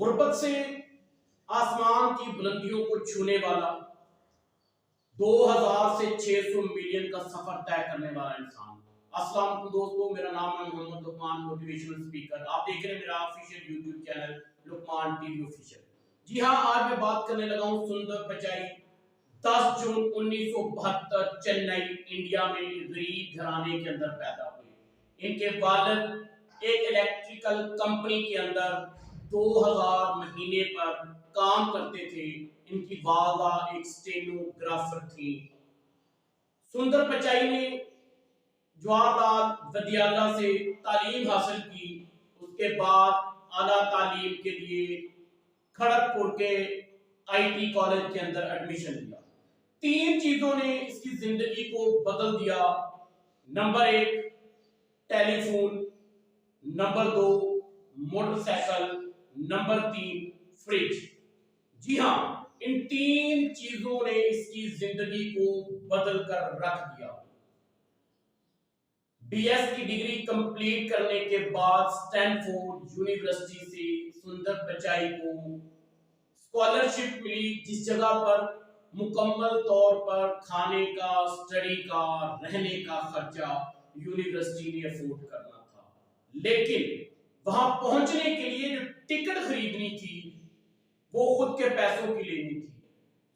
गुर्बत से आसमान की बुलंदियों को छूने वाला 2000 से 600 मिलियन का सफर तय करने वाला इंसान। अस्सलाम वालेकुम दोस्तों, मेरा नाम है मोहम्मद लुकमान, मोटिवेशनल स्पीकर। आप देख रहे हैं मेरा official YouTube channel Lukman TV official. जी हाँ, आज मैं बात करने लगा हूँ सुंदर पिचाई। 10 जून 1972 चेन्नई इंडिया में गरीब घराने के अंदर पैदा हुए। इनके वालिद एक इलेक्ट्रिकल कंपनी के अंदर 2000 महीने पर काम करते थे। इनकी वालदा एक स्टेनोग्राफर थी। सुंदर पिचाई ने जवाहरलाल विद्यालय से तालीम हासिल की। उसके बाद आला तालीम के लिए खड़गपुर के आईटी कॉलेज के अंदर एडमिशन लिया। 3 चीजों ने इसकी जिंदगी को बदल दिया। Number 1 telephone, number 2 motorcycle, number 3 fridge. जी हाँ, इन 3 चीजों ने इसकी जिंदगी को बदल कर रख दिया। बीएस की डिग्री कंप्लीट करने के बाद स्टैनफोर्ड यूनिवर्सिटी से सुंदर पिचाई को स्कॉलरशिप मिली, जिस जगह पर मुकम्मल तौर पर खाने का, स्टडी का, रहने का खर्चा यूनिवर्सिटी ने अफोर्ड करना था। लेकिन वहां पहुंचने के लिए जो टिकट खरीदनी थी वो खुद के पैसों की लेनी थी।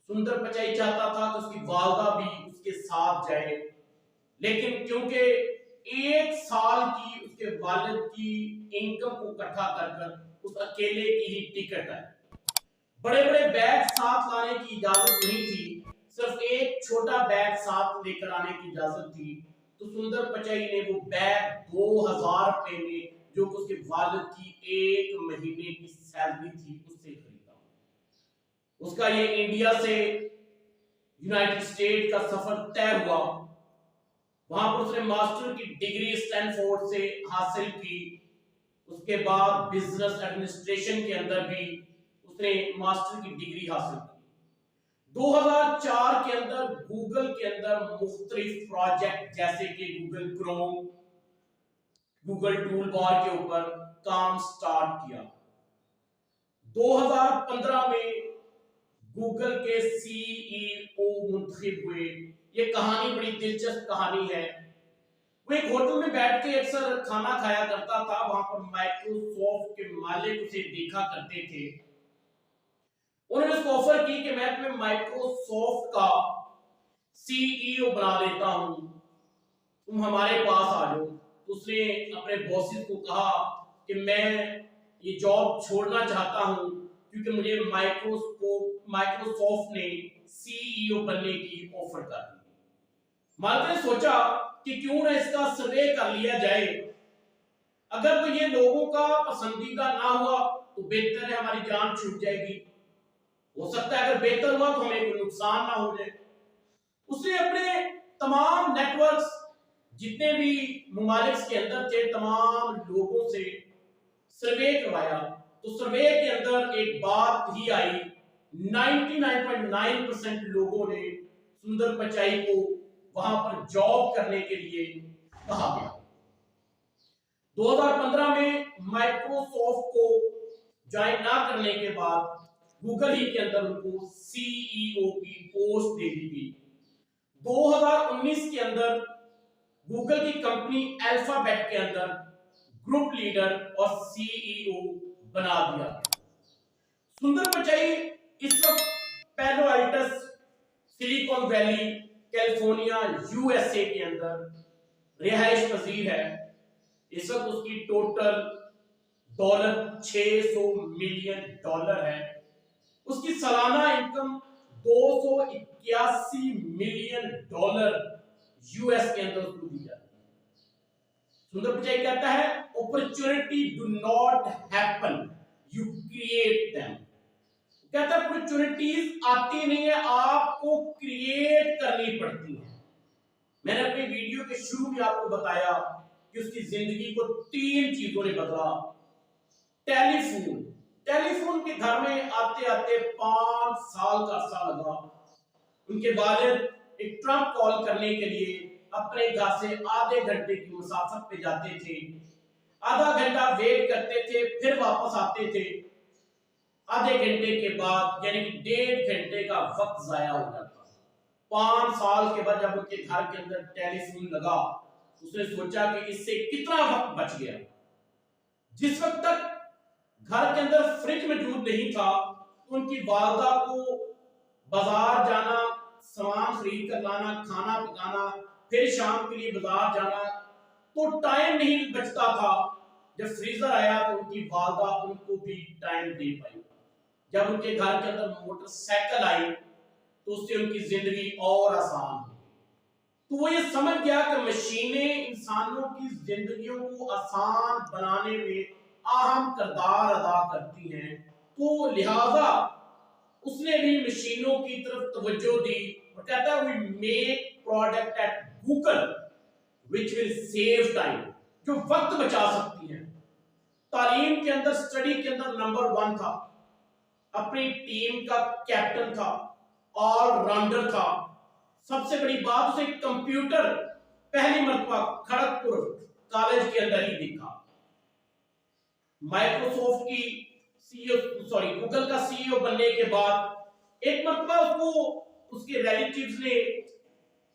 सुंदर पिचाई चाहता था कि उसकी वालदा भी उसके साथ जाए, लेकिन क्योंकि 1 साल की उसके वालिद की इनकम को इकट्ठा कर उस अकेले की ही टिकट है। बड़े बड़े बैग साथ लाने की इजाजत नहीं थी, सिर्फ एक छोटा बैग साथ लेकर आने की इजाजत थी। तो सुंदर पिचाई ने वो बैग 2000 रुपए में, जो कि उसके वालिद की 1 महीने की सैलरी थी, उससे खरीदा। उसका ये इंडिया से यूनाइटेड स्टेट का सफर तय हुआ। वहां पर उसने मास्टर की डिग्री स्टैनफोर्ड से हासिल की। उसके बाद बिजनेस एडमिनिस्ट्रेशन के अंदर भी उसने मास्टर की डिग्री हासिल की। 2004 के अंदर गूगल के अंदर मुख्तलिफ प्रोजेक्ट जैसे कि Google Chrome, Google tool bar के ऊपर काम स्टार्ट किया। 2015 में गूगल के सीईओ मुंतखब हुए। ये कहानी बड़ी दिलचस्प कहानी है। वो एक होटल में बैठ के अक्सर खाना खाया करता था। वहां पर माइक्रोसॉफ्ट के मालिक उसे देखा करते थे। उन्होंने उसको ऑफर की कि मैं तुम्हें माइक्रोसॉफ्ट का सीईओ बना देता हूं, तुम हमारे पास आ जाओ। तो उसने अपने बॉसेस को कहा कि मैं ये जॉब छोड़ना चाहता हूं, क्योंकि मुझे माइक्रोसॉफ्ट ने सीईओ बनने की ऑफर कर दी। मालिक ने सोचा कि क्यों ना इसका सर्वे कर लिया जाए। अगर तो ये लोगों का पसंदीदा ना हुआ तो बेहतर है, हमारी जान छूट जाएगी। हो सकता है अगर बेहतर हुआ तो हमें कोई नुकसान ना हो जाए। उसने अपने तमाम नेटवर्क्स, जितने भी ममालिक के अंदर थे, तमाम लोगों से सर्वे करवाया। तो सर्वे के अंदर एक बात ही आई, 99.9% लोगों ने सुंदर पिचाई को वहां पर जॉब करने के लिए कहा गया। 2015 में माइक्रोसॉफ्ट को ज्वाइन ना करने के बाद गूगल ही के अंदर उनको सीईओ की पोस्ट दे दी गई। 2019 के अंदर गूगल की कंपनी अल्फाबेट के अंदर ग्रुप लीडर और सीईओ बना दिया। सुंदर पिचाई इस वक्त पैलो Altis, silicon valley, California, USA के अंदर रिहाइश पजीर है। इस वक्त उसकी टोटल डॉलर $600 मिलियन है। उसकी सालाना इनकम $281 मिलियन यूएस के अंदर उसको दी जाती है। सुंदर पिचाई कहता है, opportunity do not happen, you create them. कहता है अपॉर्चुनिटीज आती नहीं है, आपको क्रिएट करनी पड़ती है। मैंने अपनी वीडियो के शुरू में आपको बताया कि उसकी जिंदगी को 3 चीजों ने बदला। टेलीफोन के घर में आते आते 5 साल का अरसा लगा। उनके वालिद एक ट्रंक कॉल करने के लिए अपने घर से आधे घंटे की मुसाफत पे जाते थे, आधा घंटा वेट करते थे, फिर वापस आते थे। आधे घंटे के बाद यानी कि 1.5 घंटे का वक्त जाया हो जाता। 5 साल के बाद जब उनके घर के अंदर टेलीफोन लगा, उसने सोचा कि इससे कितना वक्त बच गया। जिस वक्त तक घर के अंदर फ्रिज मौजूद नहीं था, तो उनकी वालदा को बाजार जाना, सामान खरीद कर लाना, खाना पकाना, फिर शाम के लिए बाजार जाना, तो टाइम नहीं बचता था। जब फ्रीजर आया तो उनकी वालदा उनको भी टाइम दे पाई। जब उनके घर के अंदर मोटरसाइकिल आई तो उससे उनकी जिंदगी और आसान हो। तो वो ये समझ गया कि मशीनें इंसानों की जिंदगियों को आसान बनाने में अहम किरदार अदा करती हैं, तो लिहाजा उसने भी मशीनों की तरफ तवज्जो दी और कहता है we make product at Google which will save time, जो वक्त बचा सकती हैं। तालीम के अंदर, स्टडी के अंदर नंबर 1 था, अपनी टीम का कैप्टन था, ऑलराउंडर था। सबसे बड़ी बात, उसे कंप्यूटर पहली मर्तबा खड़गपुर कॉलेज के अंदर ही दिखा। माइक्रोसॉफ्ट की गूगल का सीईओ बनने के बाद एक मर्तबा उसको उसके रिलेटिव्स ने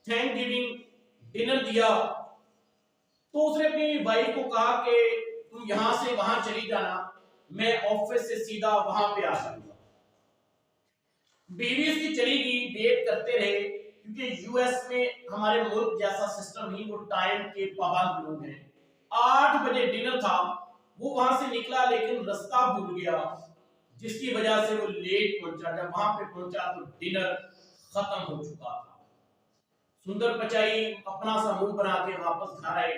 थैंक गिविंग डिनर दिया, तो उसने अपनी वाइफ को कहा कि तुम यहां से वहां चली जाना, मैं ऑफिस से सीधा वहां पे आ जाऊंगा। बीवी उसकी चली गई, वेट करते रहे, क्योंकि यूएस में हमारे मुल्क जैसा सिस्टम नहीं, वो टाइम के पाबंद लोग हैं। 8 बजे डिनर था, वो वहां से निकला लेकिन रास्ता भूल गया, जिसकी वजह से वो लेट पहुंचा। जब वहां पे पहुंचा तो डिनर खत्म हो चुका था। सुंदर पिचाई अपना सा मुंह बना के वापस घर आए।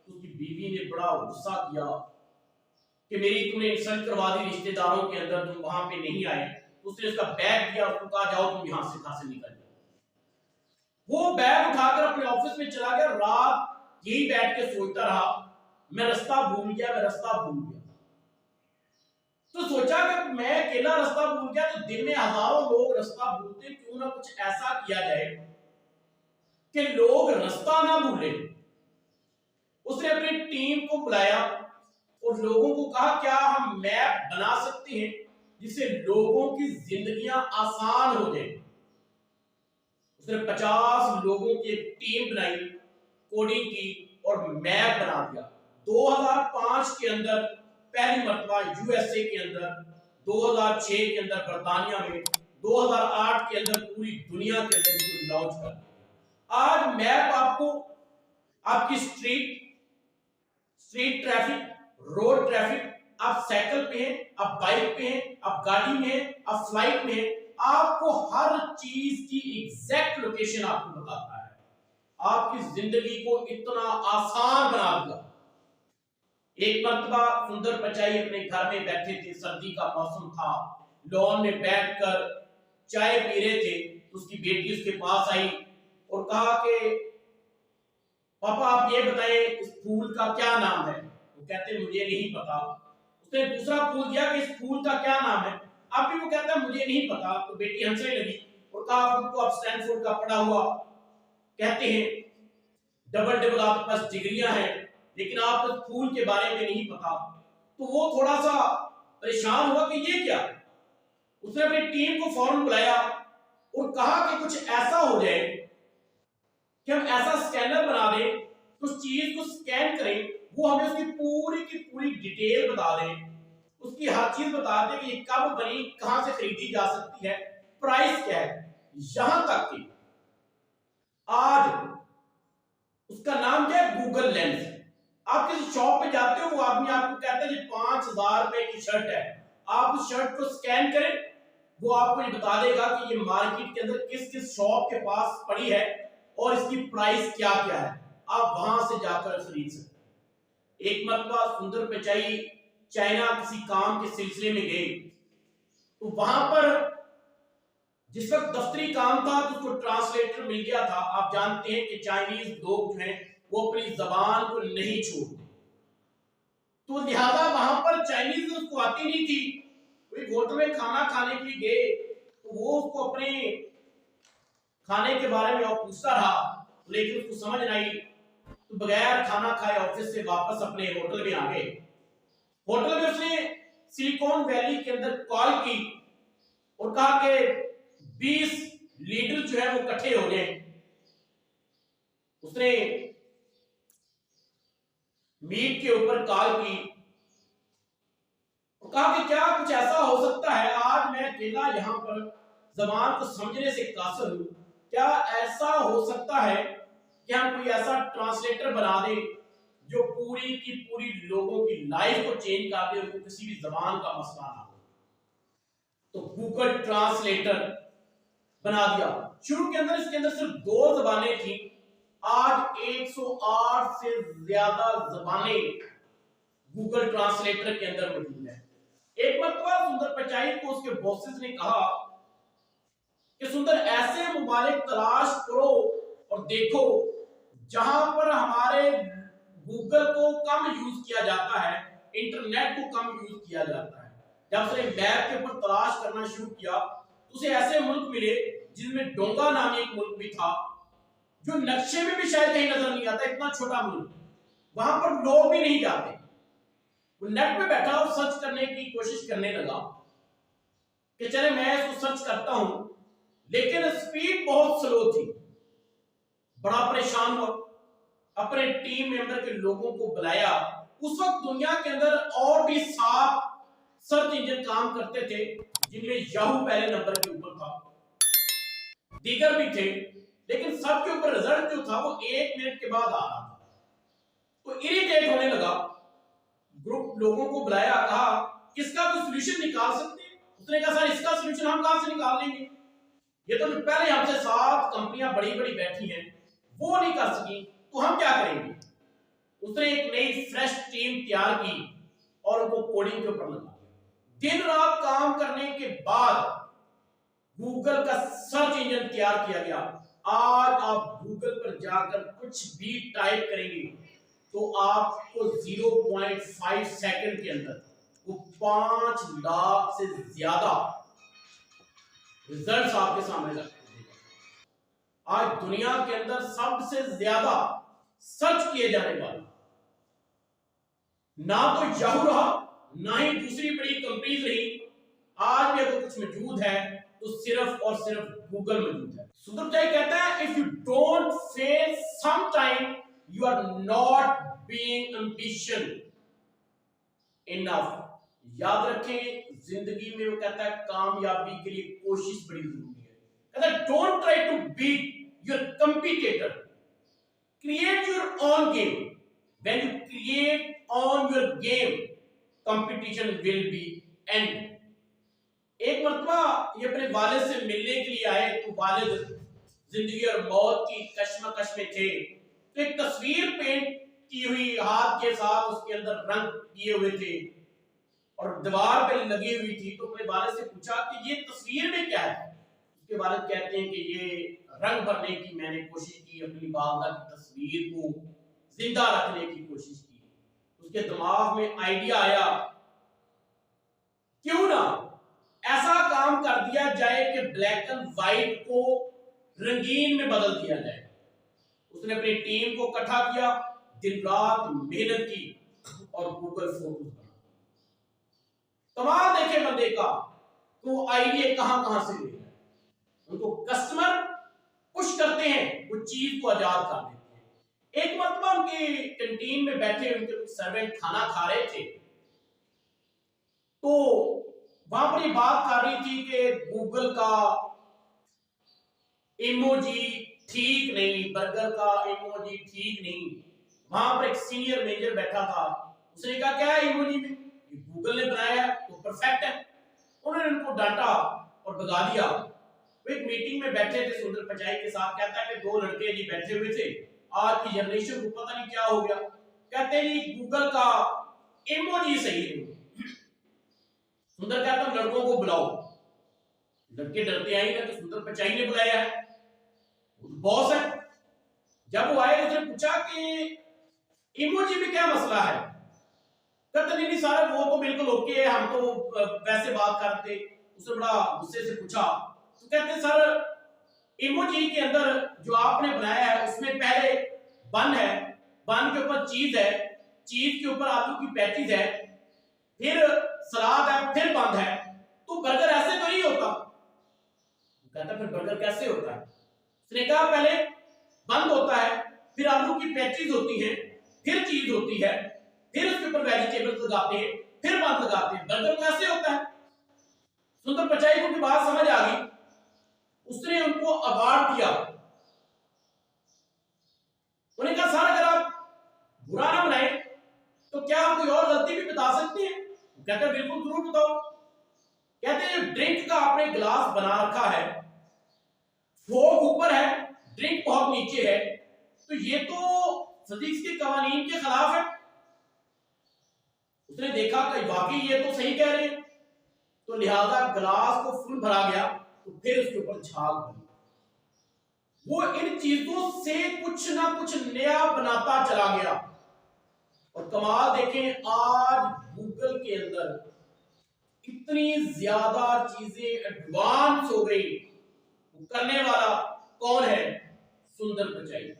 उसकी बीवी ने बड़ा गुस्सा किया कि मेरी तुमने इंसल्ट करवा दी रिश्तेदारों के अंदर, तुम वहां पे नहीं आए। तो उसने उसका बैग दिया, उसको कहा जाओ तुम यहां से घर से निकल जाओ। वो बैग उठाकर अपने ऑफिस में चला गया। रात यही बैठ के सोचता रहा, मैं रास्ता भूल गया, मैं रास्ता भूल गया। तो सोचा कि मैं अकेला रास्ता भूल गया तो दिन में हजारों लोग रास्ता भूलते, क्यों ना कुछ ऐसा किया जाए कि लोग रास्ता ना भूले। उसने अपनी टीम को बुलाया और लोगों को कहा क्या हम मैप बना सकते हैं जिससे लोगों की जिंदगियां आसान हो जाए। उसने 50 लोगों की एक टीम बनाई, कोडिंग की और मैप बना दिया। 2005 के अंदर पहली मर्तबा यूएसए के अंदर, 2006 के अंदर बर्तानिया में, 2008 के अंदर पूरी दुनिया के अंदर इसको लॉन्च कर दिया। आज मैप आपको आपकी स्ट्रीट ट्रैफिक, रोड ट्रैफिक, आप साइकिल पे हैं, आप बाइक पे हैं, आप गाड़ी में हैं, आप फ्लाइट में हैं, आपको हर चीज की एग्जैक्ट लोकेशन आपको बताता है। आपकी जिंदगी को इतना आसान बना दिया। एक मर्तबा सुंदर पिचाई अपने घर में बैठे थे, सर्दी का मौसम था, लॉन में बैठकर चाय पी रहे थे, तो उसकी बेटी उसके पास आई और कहा कि पापा आप ये बताएं इस फूल का क्या नाम है। वो कहते मुझे नहीं पता। उसने दूसरा फूल दिया कि इस फूल का क्या नाम है। अब भी वो कहता है मुझे नहीं पता। तो बेटी हंसने लगी और कहा तुमको अब स्टैनफोर्ड का पढ़ा हुआ, कहते हैं डबल डबल आपके पास डिग्रियां हैं, लेकिन आप उस फूल के बारे में नहीं पता। तो वो थोड़ा सा परेशान हुआ कि ये क्या। उसने अपनी टीम को फौरन बुलाया और कहा कि कुछ ऐसा हो जाए कि हम ऐसा स्कैनर बना दें, तो उस चीज को स्कैन करें, वो हमें उसकी पूरी की पूरी डिटेल बता दें, उसकी हर चीज बता दें कि ये कब बनी, कहां से खरीदी जा सकती है, प्राइस क्या है। यहां तक कि आज उसका नाम क्या है, गूगल लेंस। आप किसी शॉप पे जाते हो, वो आदमी आपको कहता है ये 5000 रुपए की शर्ट है, आप उस शर्ट को स्कैन करें, वो आपको ये बता देगा कि ये मार्केट के अंदर किस किस शॉप के पास पड़ी है और इसकी प्राइस क्या क्या है, आप वहां से जाकर खरीद सकते हैं। एक मरतबा सुंदर पिचाई चाइना किसी काम के सिलसिले में गए, तो वहां पर जिस वक्त दफ्तरी काम था तो उसको ट्रांसलेटर मिल गया था। आप जानते हैं कि चाइनीज लोग जो हैं वो अपनी जबान को नहीं छोड़ते, तो लिहाजा वहां पर चाइनीज उसको आती नहीं थी। कोई होटल में खाना खाने के लिए गए तो वो उसको अपने खाने के बारे में और पूछता रहा, लेकिन उसको समझ नहीं, तो बगैर खाना खाए ऑफिस से वापस अपने होटल में आ गए। होटल में उसने सिलिकॉन वैली के अंदर कॉल की और कहा कि 20 लीडर जो है वो इकट्ठे हो गए। उसने मीट के ऊपर कॉल की और कहा कि क्या कुछ ऐसा हो सकता है, आज मैं अकेला यहां पर जबान को समझने से कासिर हूं, क्या ऐसा हो सकता है कि हम कोई ऐसा ट्रांसलेटर बना दें जो पूरी की पूरी लोगों की लाइफ को चेंज कर दे, उनको किसी भी जबान का मसला ना हो। तो गूगल ट्रांसलेटर बना दिया। शुरू के अंदर इसके अंदर सिर्फ 2 जबानें थी, आज 108 से ज्यादा जबानें गूगल ट्रांसलेटर के अंदर मौजूद है। एक मरतबा सुंदर पिचाई को उसके बॉसेस ने कहा कि सुंदर, ऐसे ममालिक तलाश करो और देखो जहां पर हमारे गूगल को कम यूज किया जाता है, इंटरनेट को कम यूज किया जाता है। जब उसने मैप के ऊपर तलाश करना शुरू किया तो उसे ऐसे मुल्क मिले जिनमें डोंगा नामी एक मुल्क भी था, जो नक्शे में भी शायद कहीं नजर नहीं आता, इतना छोटा मुल्क, वहां पर लोग भी नहीं जाते। वो नेट पे बैठा और सर्च करने की कोशिश करने लगा कि चले मैं इसको सर्च करता हूं, लेकिन स्पीड बहुत स्लो थी। बड़ा परेशान हुआ, अपने टीम मेंबर के लोगों को बुलाया। उस वक्त दुनिया के अंदर और भी 7 सर्च इंजन काम करते थे, जिनमें याहू पहले नंबर के ऊपर था, दीगर भी थे, लेकिन सबके ऊपर रिजल्ट जो था वो 1 मिनट के बाद आ रहा था। तो इरिटेट होने लगा, ग्रुप लोगों को बुलाया, कहा किसका कोई सॉल्यूशन निकाल सकते हैं? उसने कहा सर इसका सॉल्यूशन हम कहां से निकाल लेंगे, ये तो पहले हमसे 7 कंपनियां बड़ी बड़ी बैठी हैं, वो नहीं कर सकी, तो हम क्या करेंगे। उसने एक नई फ्रेश टीम तैयार की और उनको कोडिंग के ऊपर लगा दिया। दिन रात काम करने के बाद गूगल का सर्च इंजन तैयार किया गया। आज आप गूगल पर जाकर कुछ भी टाइप करेंगे तो आपको 0.5 सेकंड के अंदर वो 5 लाख से ज्यादा रिजल्ट्स आपके सामने रखेगा। आज दुनिया के अंदर सबसे ज्यादा सर्च किए जाने वाले ना तो याहू रहा, ना ही दूसरी बड़ी कंपनीज रही, आज भी अगर कुछ मौजूद है तो सिर्फ और सिर्फ गूगल मौजूद है। सुंदर पिचाई कहता है, if you don't fail some time you are not being ambition enough. याद रखें, जिंदगी में वो कहता है कामयाबी के लिए कोशिश बड़ी जरूरी है। कहता है don't try to beat your competitor, create your own game. When you create on your game, competition will be end. एक मरतबा ये अपने वालिद से मिलने के लिए आए तो वालिद जिंदगी और मौत की कश्मकश में थे। तो एक तस्वीर पेंट की हुई हाथ के साथ उसके अंदर रंग किए हुए थे और दीवार पे लगी हुई थी। तो अपने वालिद से पूछा कि ये तस्वीर में क्या है। उसके वालिद कहते हैं कि ये रंग भरने की मैंने कोशिश की, अपनी वालदा की तस्वीर को जिंदा रखने की कोशिश की। उसके दिमाग में आइडिया आया, क्यों ना ऐसा काम कर दिया जाए कि ब्लैक एंड व्हाइट को रंगीन में बदल दिया जाए। उसने अपनी टीम को इकट्ठा किया, दिन रात मेहनत की और गूगल फोटोज बना। कमाल देखे बंदे का, तो आइडिया कहां कहां से ले रहा है। उनको कस्टमर पुश करते हैं, वो चीज को आजाद कर देते हैं। एक मरतबा उनके कैंटीन में बैठे उनके सर्वेंट खाना खा रहे थे, तो वहां पर ये बात कर रही थी कि गूगल का इमोजी ठीक नहीं, बर्गर का इमोजी ठीक नहीं। वहां पर एक सीनियर मैनेजर बैठा था, उसने कहा क्या है इमोजी में, ये गूगल ने बनाया है तो परफेक्ट है। उन्होंने उनको डांटा और भगा दिया। वो एक मीटिंग में बैठे थे सुंदर पिचाई के साथ, कहता है कि 2 लड़के जी बैठे हुए थे, आज की जनरेशन को पता नहीं क्या हो गया, कहते जी गूगल का इमोजी सही नहीं। सुंदर कहता है लड़कों को बुलाओ। लड़के डरते आए ना, तो सुंदर पिचाई ने बुलाया है, बॉस है। जब वो आए उसने पूछा कि इमोजी में क्या मसला है। कहते नहीं सर वो तो बिल्कुल ओके है, हम तो वैसे बात करते। उसने बड़ा गुस्से से पूछा, तो कहते सर इमोजी के अंदर जो आपने बनाया है उसमें पहले बन है, बन के ऊपर चीज है, चीज के ऊपर आलू की पैटीज है, फिर सलाद है फिर बंद है, तो बर्गर ऐसे तो नहीं होता। कहता फिर बर्गर कैसे होता है? उसने कहा पहले बंद होता है, फिर आलू की पैचीज होती है, फिर चीज होती है, फिर उसके ऊपर वेजिटेबल्स लगाते हैं, फिर बंद लगाते हैं, बर्गर कैसे होता है? सुंदर पिचाई को की बात समझ आ गई, उसने उनको अवार्ड दिया। उन्होंने कहा सर अगर आप बुरा ना बनाए तो क्या आप कोई और गलती भी बता सकते हैं? कहते हैं बिल्कुल जरूर बताओ। कहते हैं ड्रिंक का आपने गिलास बना रखा है, फोक ऊपर है, ड्रिंक बहुत नीचे है, तो ये तो फिजिक्स के कानून के खिलाफ है। उसने देखा कि वाकई ये तो सही कह रहे हैं, तो लिहाजा गिलास को फुल भरा गया, तो फिर उसके ऊपर झाग बनी। वो इन चीजों से कुछ ना कुछ नया बनाता चला गया। और कमाल देखें, आज गूगल के अंदर इतनी ज्यादा चीजें एडवांस हो गई, करने वाला कौन है? सुंदर पिचाई।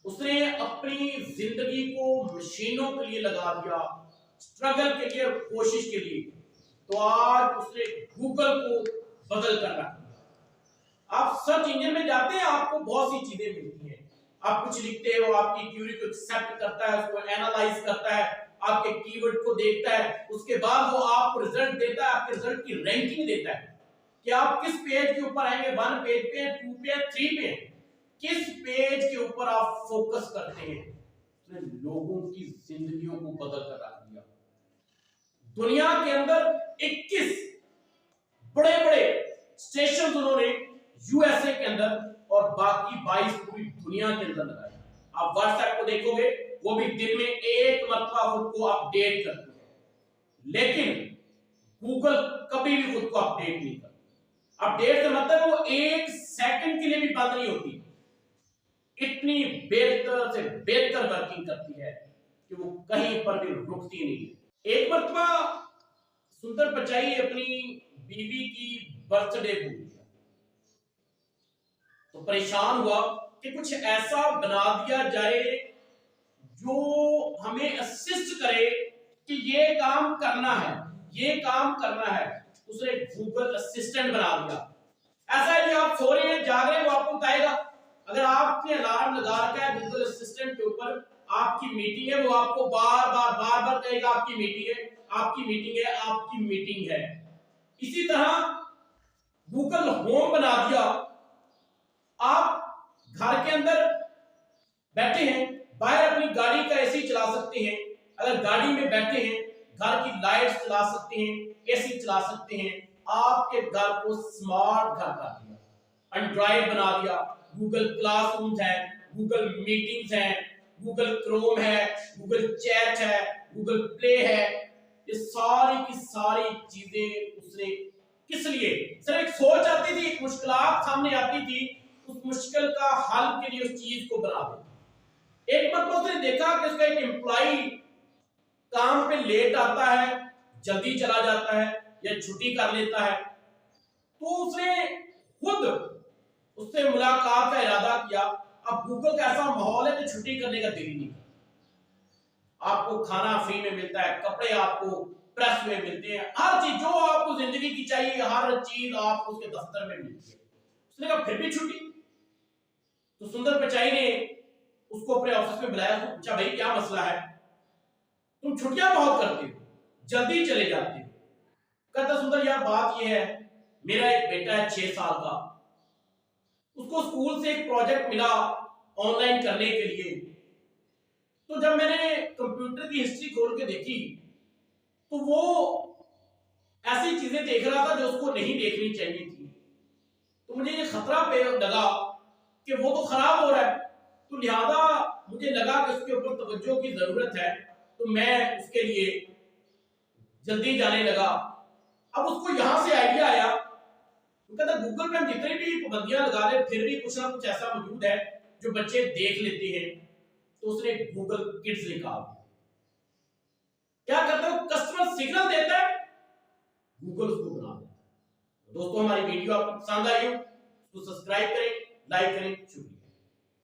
उसने अपनी जिंदगी को मशीनों के लिए लगा दिया, स्ट्रगल के लिए, कोशिश के लिए, तो आज उसने गूगल को बदल कर रखा। आप सर्च इंजन में जाते हैं, आपको बहुत सी चीजें मिलती हैं। आप कुछ लिखते हो, आपकी क्वेरी को एक्सेप्ट करता है, उसको एनालाइज करता है, आपके कीवर्ड को देखता है, उसके बाद वो आपको रिजल्ट देता है, आपके रिजल्ट की रैंकिंग देता है कि आप किस पेज के ऊपर आएंगे, 1 पेज पे, 2 पे, 3 पे, किस पेज के ऊपर आप फोकस करते हैं। उसने लोगों की जिंदगियों को बदल कर रख दिया। दुनिया के अंदर 21 बड़े बड़े स्टेशन उन्होंने यूएसए के अंदर और बाकी 22 पूरी दुनिया के अंदर लगाए। आप व्हाट्सएप को देखोगे, वो भी दिन में एक मरतबा खुद को अपडेट करती है, लेकिन गूगल कभी भी खुद को अपडेट नहीं करती। अपडेट का मतलब वो एक सेकंड के लिए भी बंद नहीं होती, इतनी बेहतर से बेहतर वर्किंग करती है कि वो कहीं पर भी रुकती नहीं है। एक मरतबा सुंदर पिचाई अपनी बीवी की बर्थडे भूल गया, तो परेशान हुआ कि कुछ ऐसा बना दिया जाए जो हमें असिस्ट करे कि ये काम करना है, ये काम करना है। उसने गूगल असिस्टेंट बना दिया। ऐसा है कि आप सो रहे हैं, जाग रहे हैं, वो आपको बताएगा। अगर आपने अलार्म लगा रखा है गूगल असिस्टेंट के ऊपर, आपकी मीटिंग है, वो आपको बार बार कहेगा आपकी मीटिंग है, आपकी मीटिंग है, आपकी मीटिंग है। इसी तरह गूगल होम बना दिया। आप घर के अंदर बैठे हैं, बाहर अपनी गाड़ी का एसी चला सकते हैं, अगर गाड़ी में बैठे हैं घर की लाइट चला सकते हैं, एसी चला सकते हैं। आपके घर को स्मार्ट घर कर दिया, एंड्रॉइड बना दिया। गूगल क्लासरूम है, गूगल मीटिंग्स है, गूगल क्रोम है, गूगल चैट है, गूगल प्ले है। ये सारी की सारी चीजें उसने किस लिए? सिर्फ एक सोच आती थी, एक मुश्किलात सामने आती थी, उस मुश्किल का हल के लिए उस चीज को बना दे। एक बार उसने देखा कि उसका एक एम्प्लॉई काम पे लेट आता है, जल्दी चला जाता है या छुट्टी कर लेता है, तो उसने खुद उससे मुलाकात का इरादा किया। अब गूगल का ऐसा माहौल है कि छुट्टी करने का दिल ही नहीं करता। आपको खाना फ्री में मिलता है, कपड़े आपको प्रेस में मिलते हैं, हर चीज जो आपको जिंदगी की चाहिए, हर चीज आपको उसके दफ्तर में मिलती है। उसने कहा फिर भी छुट्टी? तो सुंदर पिचाई ने उसको अपने ऑफिस में बुलाया, उसको पूछा भाई क्या मसला है, तुम छुट्टियां बहुत करते हो, जल्दी चले जाते हो। कहता सुंदर यार बात यह है, मेरा एक बेटा है 6 साल का, उसको स्कूल से एक प्रोजेक्ट मिला ऑनलाइन करने के लिए। तो जब मैंने कंप्यूटर की हिस्ट्री खोल के देखी तो वो ऐसी चीजें देख रहा था जो उसको नहीं देखनी चाहिए थी। तो मुझे ये खतरा पे लगा कि वो तो खराब हो रहा है, तो लिहाजा मुझे लगा कि उसके ऊपर तवज्जो की जरूरत है, तो मैं उसके लिए जल्दी जाने लगा। अब उसको यहां से आइडिया आया, तो कहता गूगल पे हम जितनी भी पाबंदियां लगा दे फिर भी कुछ ना कुछ ऐसा मौजूद है जो बच्चे देख लेते हैं। तो उसने गूगल किड्स निकाल दिया। क्या करता है, कस्टमर सिग्नल देता है, गूगल उसको बना देता है। दोस्तों हमारी वीडियो आपको पसंद आई हो तो सब्सक्राइब करें, लाइक करें। शुक्रिया।